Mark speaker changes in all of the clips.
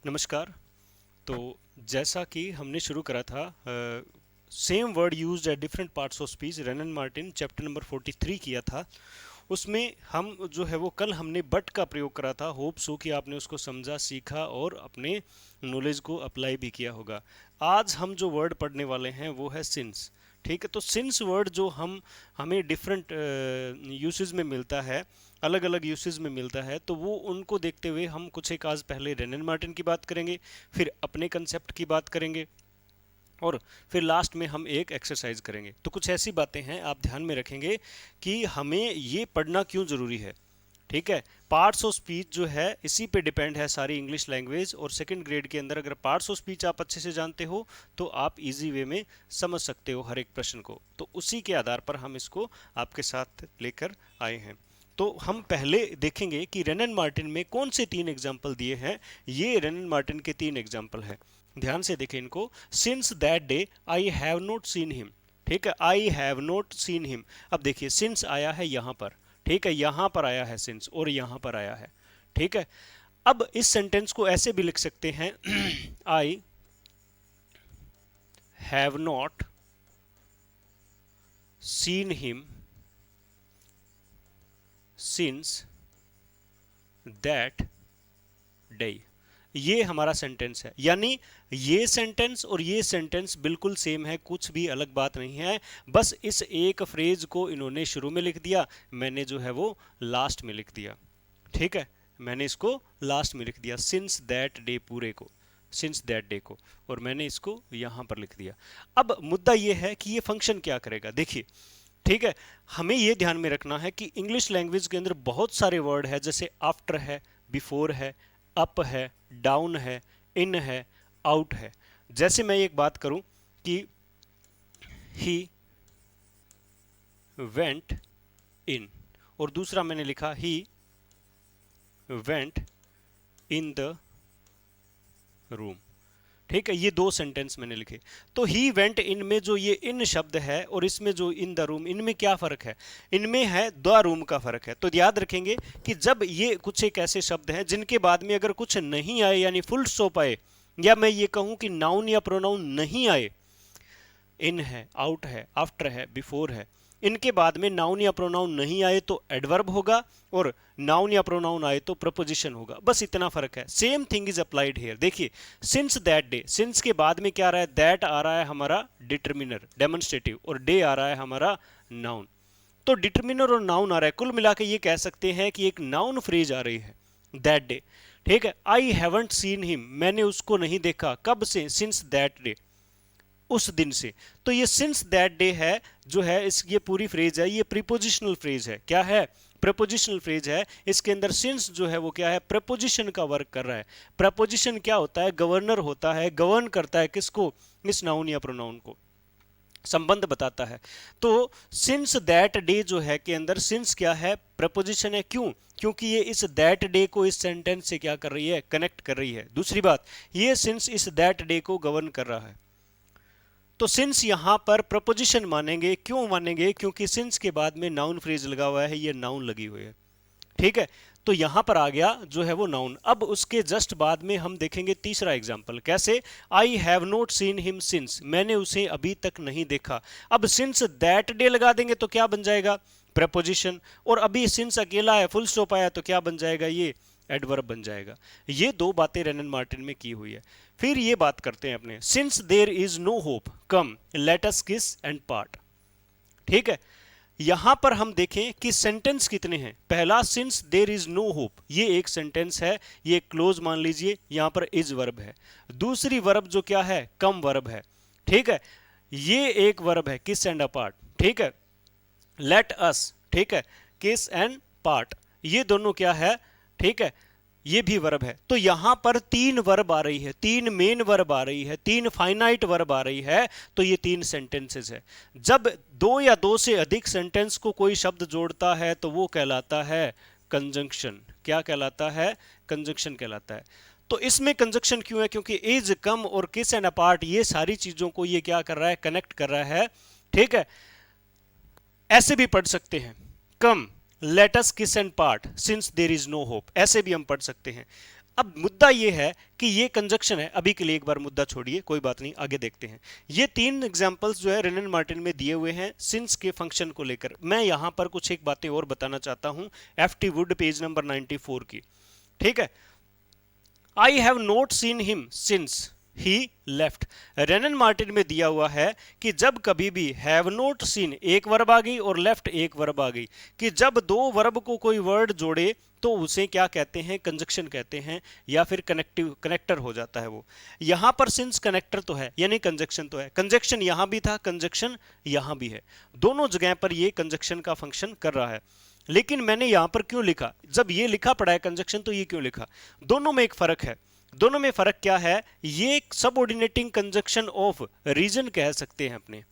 Speaker 1: नमस्कार। तो जैसा कि हमने शुरू करा था, same word used at different parts of speech, Wren and Martin chapter number 43 किया था। उसमें हम जो है वो कल हमने बट का प्रयोग करा था। होप सो कि आपने उसको समझा, सीखा और अपने नॉलेज को अप्लाई भी किया होगा। आज हम जो वर्ड पढ़ने वाले हैं वो है सिंस। ठीक है, तो सिंस वर्ड जो हमें डिफरेंट यूसेज में मिलता है, अलग अलग यूसेज में मिलता है, तो वो उनको देखते हुए हम कुछ एक आज पहले रेनन मार्टिन की बात करेंगे, फिर अपने कंसेप्ट की बात करेंगे और फिर लास्ट में हम एक एक्सरसाइज करेंगे। तो कुछ ऐसी बातें हैं आप ध्यान में रखेंगे कि हमें ये पढ़ना क्यों ज़रूरी है। ठीक है, पार्ट्स ऑफ स्पीच जो है इसी पे डिपेंड है सारी इंग्लिश लैंग्वेज, और सेकंड ग्रेड के अंदर अगर पार्ट्स ऑफ स्पीच आप अच्छे से जानते हो तो आप इजी वे में समझ सकते हो हर एक प्रश्न को। तो उसी के आधार पर हम इसको आपके साथ लेकर आए हैं। तो हम पहले देखेंगे कि रेनन मार्टिन में कौन से 3 एग्जाम्पल दिए हैं। ये रेनन मार्टिन के 3 एग्जाम्पल हैं, ध्यान से देखें इनको। Since that day I have not seen him. ठीक है, I have not seen him. अब देखिए सिंस आया है यहां पर, ठीक है, यहां पर आया है सिंस और यहां पर आया है। ठीक है, अब इस सेंटेंस को ऐसे भी लिख सकते हैं आई have not seen him since that day. ये हमारा सेंटेंस है, यानी ये सेंटेंस और ये सेंटेंस बिल्कुल सेम है, कुछ भी अलग बात नहीं है। बस इस एक फ्रेज को इन्होंने शुरू में लिख दिया, मैंने जो है वो लास्ट में लिख दिया। ठीक है, मैंने इसको लास्ट में लिख दिया सिंस दैट डे पूरे को, सिंस दैट डे को, और मैंने इसको यहां पर लिख दिया। अब मुद्दा ये है कि ये फंक्शन क्या करेगा। देखिए, ठीक है, हमें ये ध्यान में रखना है कि इंग्लिश लैंग्वेज के अंदर बहुत सारे वर्ड है, जैसे आफ्टर है, बिफोर है, अप है, डाउन है, इन है, आउट है। जैसे मैं एक बात करूं कि ही वेंट इन, और दूसरा मैंने लिखा he went in the room. ठीक है, ये दो सेंटेंस मैंने लिखे। तो ही वेंट इन में जो ये इन शब्द है और इसमें जो इन द रूम, इनमें क्या फर्क है? इनमें है द रूम का फर्क है। तो याद रखेंगे कि जब ये कुछ एक ऐसे शब्द हैं जिनके बाद में अगर कुछ नहीं आए, यानी फुल स्टॉप आए, या मैं ये कहूं कि नाउन या प्रोनाउन नहीं आए, इन है, आउट है, आफ्टर है, बिफोर है, इनके बाद में नाउन या प्रोनाउन नहीं आए तो एडवर्ब होगा, और नाउन या प्रोनाउन आए तो प्रपोजिशन होगा। बस इतना फर्क है। Same thing is applied here. देखिए, सिंस दैट डे, सिंस के बाद में क्या आ रहा है? दैट आ रहा है हमारा डिटर्मिनर, डेमोन्स्ट्रेटिव, और डे आ रहा है हमारा नाउन। तो डिटर्मिनर और नाउन आ रहा है, कुल मिला के ये कह सकते हैं कि एक नाउन फ्रेज आ रही है, दैट डे। ठीक है, आई हैवंट सीन हिम, मैंने उसको नहीं देखा, कब से? सिंस दैट डे, उस दिन से। तो ये सिंस दैट डे है जो है, इस ये पूरी फ्रेज है, ये प्रीपोजिशनल फ्रेज है। क्या है? प्रपोजिशनल फ्रेज है। इसके अंदर सिंस जो है वो क्या है? प्रपोजिशन का वर्क कर रहा है। प्रपोजिशन क्या होता है? गवर्नर होता है, गवर्न करता है किसको? इस नाउन या प्रोनाउन को, संबंध बताता है। तो सिंस दैट डे जो है के अंदर सिंस क्या है? प्रपोजिशन है। क्यों? क्योंकि ये इस दैट डे को इस सेंटेंस से क्या कर रही है? कनेक्ट कर रही है। दूसरी बात, ये सिंस इस दैट डे को गवर्न कर रहा है। तो सिंस यहां पर प्रपोजिशन मानेंगे। क्यों मानेंगे? क्योंकि सिंस के बाद में नाउन फ्रेज लगा हुआ है, ये नाउन लगी हुई है। ठीक है, तो यहां पर आ गया जो है वो नाउन। अब उसके जस्ट बाद में हम देखेंगे तीसरा एग्जांपल। कैसे? आई have not seen him since, मैंने उसे अभी तक नहीं देखा। अब सिंस दैट डे लगा देंगे तो क्या बन जाएगा? प्रपोजिशन। और अभी सिंस अकेला है, फुल स्टॉप आया, तो क्या बन जाएगा? ये एडवर्ब बन जाएगा। ये दो बातें रेनन मार्टिन में की हुई है। फिर ये बात करते हैं अपने, since there is no hope come let us kiss and part. ठीक है, यहां पर हम देखें कि सेंटेंस कितने हैं। पहला, since there is no hope, ये एक सेंटेंस है, ये क्लोज मान लीजिए, यहां पर इज वर्ब है। दूसरी वर्ब जो क्या है? कम वर्ब है। ठीक है, ये एक वर्ब है, किस एंड अपार्ट। ठीक है, लेट अस, ठीक है, किस एंड पार्ट, ये दोनों क्या है? ठीक है, ये भी वर्ब है। तो यहां पर तीन वर्ब आ रही है, तीन मेन वर्ब आ रही है, तीन फाइनाइट वर्ब आ रही है। तो ये तीन सेंटेंसेस है। जब दो या दो से अधिक सेंटेंस को कोई शब्द जोड़ता है तो वो कहलाता है कंजंक्शन। क्या कहलाता है? कंजंक्शन कहलाता है। तो इसमें कंजंक्शन क्यों है? क्योंकि इज, कम और किस एंड अपार्ट, ये सारी चीजों को ये क्या कर रहा है? कनेक्ट कर रहा है। ठीक है, ऐसे भी पढ़ सकते हैं, कम let us kiss and part since there is no hope, ऐसे भी हम पढ़ सकते हैं। अब मुद्दा ये है कि ये कंजक्शन है, अभी के लिए एक बार मुद्दा छोड़िए, कोई बात नहीं, आगे देखते हैं। ये 3 एग्जांपल्स जो है रेनन मार्टिन में दिए हुए हैं सिंस के फंक्शन को लेकर। मैं यहां पर कुछ एक बातें और बताना चाहता हूं एफ.टी. वुड पेज नंबर 94 की। ठीक है, I have not seen him since he left. Wren and Martin में दिया हुआ है कि जब कभी भी हैव नॉट सीन एक वर्ब आ गई और लेफ्ट एक वर्ब आ गई, कि जब दो वर्ब को कोई वर्ड जोड़े तो उसे क्या कहते हैं, कंजक्शन कहते हैं, या फिर कनेक्टर हो जाता है वो। यहां पर सिंस कनेक्टर तो है, यानी कंजक्शन तो है। कंजक्शन यहां भी था, कंजक्शन यहां भी है, दोनों जगह पर ये कंजक्शन का फंक्शन कर रहा है। लेकिन मैंने यहां पर क्यों लिखा, जब ये लिखा पड़ा है कंजक्शन, तो ये क्यों लिखा? दोनों में एक फर्क है। दोनों में फर्क क्या है? ये सबऑर्डिनेटिंग कंजक्शन ऑफ रीजन कह सकते हैं, अपने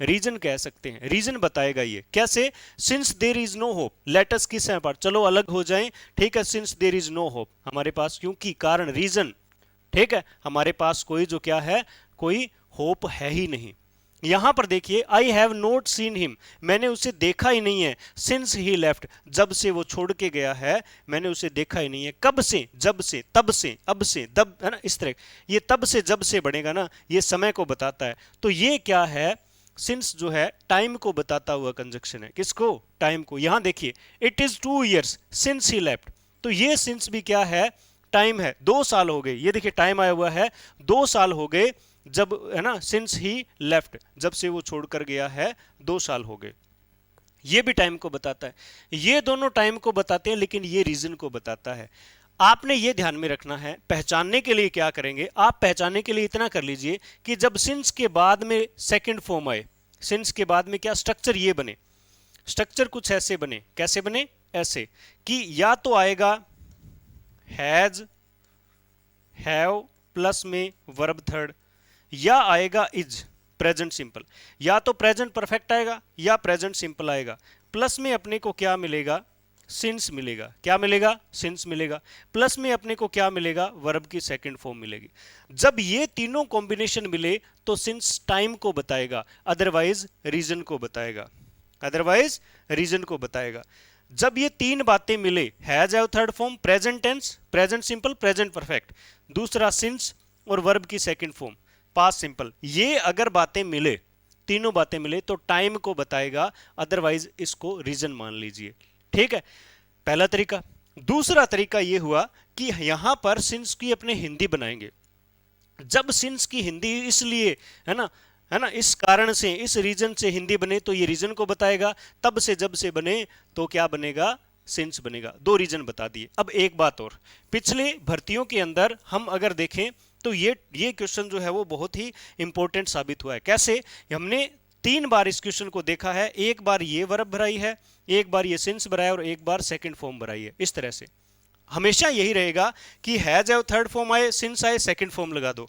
Speaker 1: रीजन कह सकते हैं, रीजन बताएगा ये कैसे। Since there is no hope, let us kiss पर, चलो अलग हो जाएं, ठीक है। Since there is no hope हमारे पास, क्योंकि कारण रीजन, ठीक है, हमारे पास कोई जो क्या है, कोई होप है ही नहीं। यहां पर देखिए, आई हैव नॉट सीन हिम, मैंने उसे देखा ही नहीं है। सिंस ही लेफ्ट, जब से वो छोड़ के गया है मैंने उसे देखा ही नहीं है। कब से? जब से, तब से, अब से, तब, है ना, इस तरह। ये तब से जब से बनेगा ना, ये समय को बताता है। तो ये क्या है, सिंस जो है टाइम को बताता हुआ कंजक्शन है। किसको? टाइम को। यहां देखिए, it is 2 years since he left, तो ये सिंस भी क्या है, टाइम है। 2 साल हो गए, ये देखिए टाइम आया हुआ है, 2 साल हो गए जब, है ना, सिंस ही लेफ्ट, जब से वो छोड़कर गया है 2 साल हो गए। ये भी टाइम को बताता है, ये दोनों टाइम को बताते हैं, लेकिन ये रीजन को बताता है। आपने ये ध्यान में रखना है। पहचानने के लिए क्या करेंगे आप, पहचानने के लिए इतना कर लीजिए कि जब सिंस के बाद में सेकंड फॉर्म आए, सिंस के बाद में क्या स्ट्रक्चर ये बने, स्ट्रक्चर कुछ ऐसे बने। कैसे बने? ऐसे कि या तो आएगा हैज, हैव प्लस में वर्ब थर्ड, या आएगा इज, प्रेजेंट सिंपल। या तो प्रेजेंट परफेक्ट आएगा या प्रेजेंट सिंपल आएगा। प्लस में अपने को क्या मिलेगा? सिंस मिलेगा। क्या मिलेगा? सिंस मिलेगा। प्लस में अपने को क्या मिलेगा? वर्ब की सेकंड फॉर्म मिलेगी। जब ये तीनों कॉम्बिनेशन मिले तो सिंस टाइम को बताएगा, अदरवाइज रीजन को बताएगा, अदरवाइज रीजन को बताएगा। जब ये 3 बातें मिले, has, have third form, present tense, present simple, present perfect, दूसरा सिंस और वर्ब की सेकंड फॉर्म पास्ट सिंपल, ये अगर बातें मिले, तीनों बातें मिले, तो टाइम को बताएगा, अदरवाइज इसको रीजन मान लीजिए। ठीक है, पहला तरीका। दूसरा तरीका ये हुआ कि यहां पर सिंस की अपने हिंदी बनाएंगे। जब सिंस की हिंदी इसलिए, है ना, है ना, इस कारण से, इस रीजन से हिंदी बने तो ये रीजन को बताएगा। तब से, जब से बने तो क्या बनेगा? सिंस बनेगा। 2 रीजन बता दिए। अब एक बात और, पिछले भर्तियों के अंदर हम अगर देखें तो ये क्वेश्चन जो है वो बहुत ही इंपॉर्टेंट साबित हुआ है। कैसे? हमने 3 बार इस क्वेश्चन को देखा है। एक बार ये वर्ब भराई है, एक बार ये सिंस भराया और एक बार सेकंड फॉर्म भराई है। इस तरह से हमेशा यही रहेगा कि हैज, हैव थर्ड फॉर्म आए, सिंस आए, सेकंड फॉर्म लगा दो,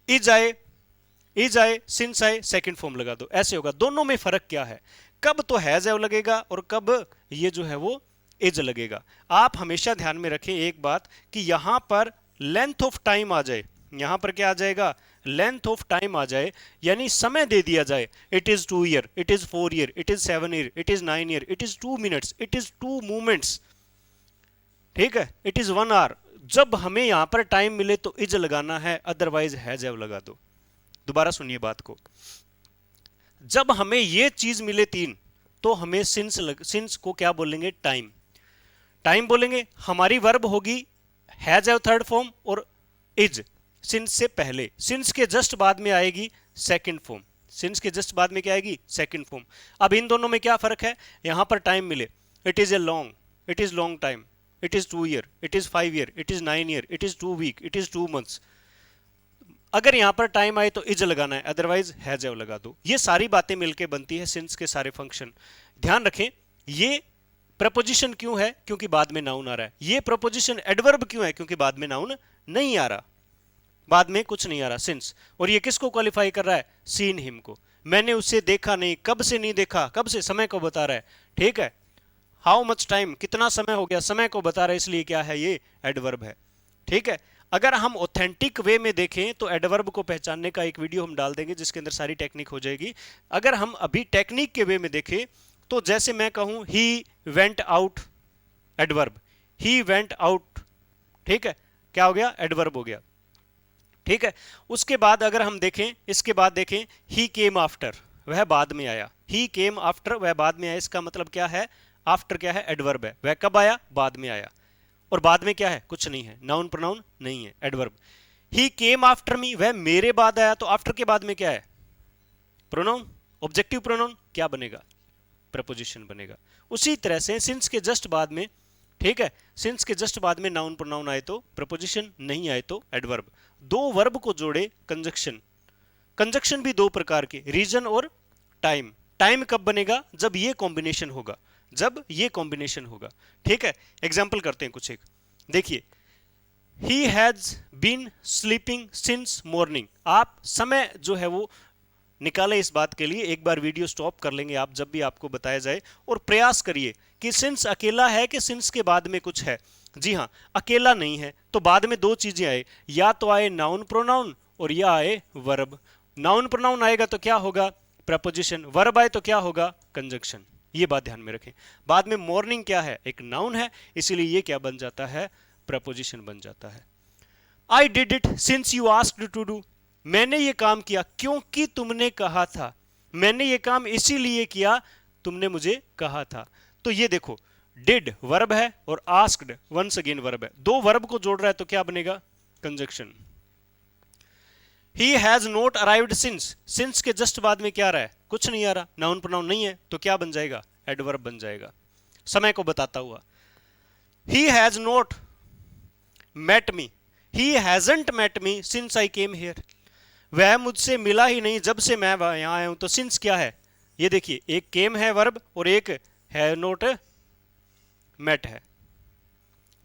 Speaker 1: इज आए, सिंस आए, सेकंड फॉर्म लगा दो, ऐसे होगा। दोनों में फर्क क्या है? कब तो हैज, हैव लगेगा और कब ये जो है वो इज लगेगा। आप हमेशा ध्यान में रखें एक बात कि यहां पर लेंथ ऑफ टाइम आ जाए, यहां पर क्या आ जाएगा? लेंथ ऑफ टाइम आ जाए, यानी समय दे दिया जाए। It is 2 year, it is 4 year, it is 7 year, it is 9 year, it is 2 minutes, it is 2 moments, ठीक है, इट इज 1 hour। जब हमें यहां पर टाइम मिले तो इज लगाना है, अदरवाइज हैज, हैव लगा दो। दोबारा सुनिए बात को, जब हमें ये चीज मिले 3 तो हमें सिंस को क्या बोलेंगे? टाइम, टाइम बोलेंगे। हमारी वर्ब होगी हैज, हैव थर्ड फॉर्म और इज, सिंस से पहले। सिंस के जस्ट बाद में आएगी सेकंड फॉर्म, सिंस के जस्ट बाद में क्या आएगी? Second form. अब इन दोनों में क्या फर्क है? यहां पर टाइम मिले, it is a long, it is long time, it is 2 year, it is 5 year, it is 9 year, it is 2 week, it is 2 months। अगर यहां पर टाइम आए तो इज लगाना है, अदरवाइज हैज, हैव लगा दो। ये सारी बातें मिलकर बनती है सिंस के सारे फंक्शन। ध्यान रखें, ये प्रपोजिशन क्यों है? क्योंकि बाद में नाउन आ रहा है। ये प्रपोजिशन एडवर्ब क्यों है? क्योंकि बाद में नाउन नहीं आ रहा, बाद में कुछ नहीं आ रहा, सिंस। और ये किसको क्वालिफाई कर रहा है? सीन हिम को। मैंने उसे देखा नहीं, कब से नहीं देखा? कब से? समय को बता रहा है, ठीक है। हाउ मच टाइम, कितना समय हो गया, समय को बता रहा है, इसलिए क्या है? ये एडवर्ब है, ठीक है। अगर हम ऑथेंटिक वे में देखें तो एडवर्ब को पहचानने का एक वीडियो हम डाल देंगे जिसके अंदर सारी टेक्निक हो जाएगी। अगर हम अभी टेक्निक के वे में देखें तो जैसे मैं कहूं he went out, adverb, he went out, ठीक है, क्या हो गया, एडवर्ब हो गया। ठीक है, उसके बाद अगर हम देखें, इसके बाद देखें, ही केम आफ्टर, वह बाद में आया। ही केम आफ्टर, वह बाद में आया, इसका मतलब क्या है, आफ्टर क्या है, एडवर्ब है। वह कब आया, बाद में आया। और बाद में क्या है, कुछ नहीं है, नाउन प्रोनाउन नहीं है, एडवर्ब। ही केम आफ्टर मी, वह मेरे बाद आया, तो आफ्टर के बाद में क्या है, प्रोनाउन, ऑब्जेक्टिव प्रोनाउन, क्या बनेगा, प्रपोजिशन बनेगा। उसी तरह से सिंस के जस्ट बाद में, ठीक है, सिंस के जस्ट बाद में नाउन प्रोनाउन आए तो प्रपोजिशन, नहीं आए तो एडवर्ब। दो वर्ब को जोड़े कंजक्शन। कंजक्शन भी दो प्रकार के, रीजन और टाइम। टाइम कब बनेगा, जब ये कॉम्बिनेशन होगा, जब ये कॉम्बिनेशन होगा। ठीक है, एग्जाम्पल करते हैं कुछ एक, देखिए, he has been sleeping since morning. आप समय जो है वो निकालें इस बात के लिए, एक बार वीडियो स्टॉप कर लेंगे आप जब भी आपको बताया जाए, और प्रयास करिए कि सिंस अकेला है कि सिंस के बाद में कुछ है। जी हाँ, अकेला नहीं है, तो बाद में दो चीजें आए, या तो आए नाउन प्रोनाउन और या आए वर्ब। नाउन प्रोनाउन आएगा तो क्या होगा, प्रपोजिशन, वर्ब आए तो क्या होगा, कंजक्शन। ये बात ध्यान में रखें। बाद में मॉर्निंग क्या है, एक नाउन है, इसीलिए ये क्या बन जाता है, प्रपोजिशन बन जाता है। I did it since you asked to do, मैंने ये काम किया क्योंकि तुमने कहा था। मैंने ये काम इसीलिए किया, तुमने मुझे कहा था। तो ये देखो, डिड वर्ब है और आस्क्ड वंस अगेन वर्ब है, दो वर्ब को जोड़ रहा है तो क्या बनेगा, conjunction. He has not arrived since, since के जस्ट बाद में क्या आ रहा है, कुछ नहीं आ रहा, नाउन प्रोनाउन नहीं है, तो क्या बन जाएगा, एडवर्ब बन जाएगा, समय को बताता हुआ। He has not met me, he hasn't met me since I came here, वह मुझसे मिला ही नहीं जब से मैं यहां आया हूं। तो सिंस क्या है, ये देखिए, एक केम है वर्ब और एक है नोट मेट है।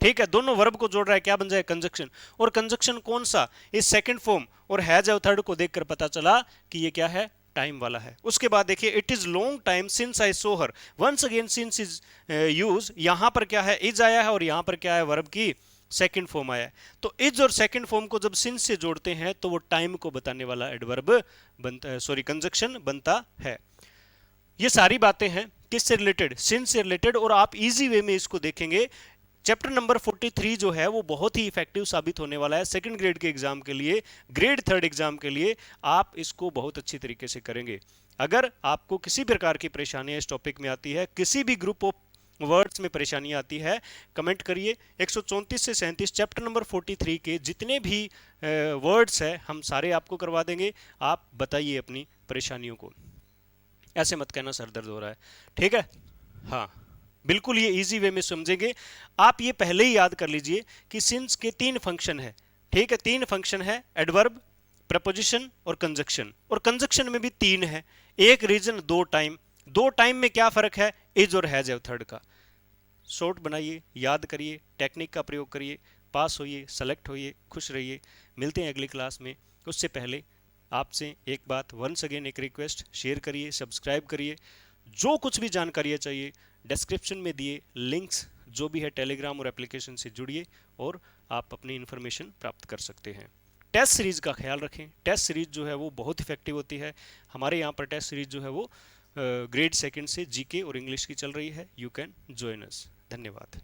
Speaker 1: ठीक है, दोनों वर्ब को जोड़ रहा है, क्या बन जाए, कंजक्शन। और कंजक्शन कौन सा, इस सेकंड फॉर्म और हैज और थर्ड को देखकर पता चला कि ये क्या है, टाइम वाला है। उसके बाद देखिए, it is long time since I saw her, once again since is use, यहां पर क्या है, इज आया है और यहां पर क्या है, वर्ब की सेकंड फॉर्म आया है। तो इज और सेकंड फॉर्म को जब सिंस से जोड़ते हैं तो वो टाइम को बताने वाला एडवर्ब बनता है, सॉरी कंजक्शन बनता है। ये सारी बातें हैं किससे रिलेटेड, सिंस से रिलेटेड। और आप इजी वे में इसको देखेंगे, चैप्टर नंबर 43 जो है वो बहुत ही इफेक्टिव साबित होने वाला है सेकंड ग्रेड के एग्जाम के लिए, ग्रेड थर्ड एग्जाम के लिए। आप इसको बहुत अच्छी तरीके से करेंगे। अगर आपको किसी प्रकार की परेशानियां इस टॉपिक में आती है, किसी भी ग्रुप ऑफ वर्ड्स में परेशानी आती है, कमेंट करिए। 134 से 37 चैप्टर नंबर 43 के जितने भी वर्ड्स हैं हम सारे आपको करवा देंगे। आप बताइए अपनी परेशानियों को, ऐसे मत कहना सर दर्द हो रहा है, ठीक है। हाँ, बिल्कुल ये इजी वे में समझेंगे। आप ये पहले ही याद कर लीजिए कि सिंस के तीन फंक्शन है, ठीक है, तीन फंक्शन है, एडवर्ब, प्रपोजिशन और कंजक्शन। और कंजक्शन में भी तीन है, एक रीजन, दो टाइम। दो टाइम में क्या फर्क है, इज और हैज है थर्ड का। शॉर्ट बनाइए, याद करिए, टेक्निक का प्रयोग करिए, पास होइए, सेलेक्ट होइए, खुश रहिए। मिलते हैं अगली क्लास में। उससे पहले आपसे एक बात, वंस अगेन एक रिक्वेस्ट, शेयर करिए, सब्सक्राइब करिए। जो कुछ भी जानकारी चाहिए डिस्क्रिप्शन में दिए लिंक्स जो भी है टेलीग्राम और एप्लीकेशन से जुड़िए और आप अपनी इन्फॉर्मेशन प्राप्त कर सकते हैं। टेस्ट सीरीज़ का ख्याल रखें, टेस्ट सीरीज़ जो है वो बहुत इफेक्टिव होती है। हमारे यहाँ पर टेस्ट सीरीज़ जो है वो ग्रेड सेकंड से जीके और इंग्लिश की चल रही है। You can join us. धन्यवाद।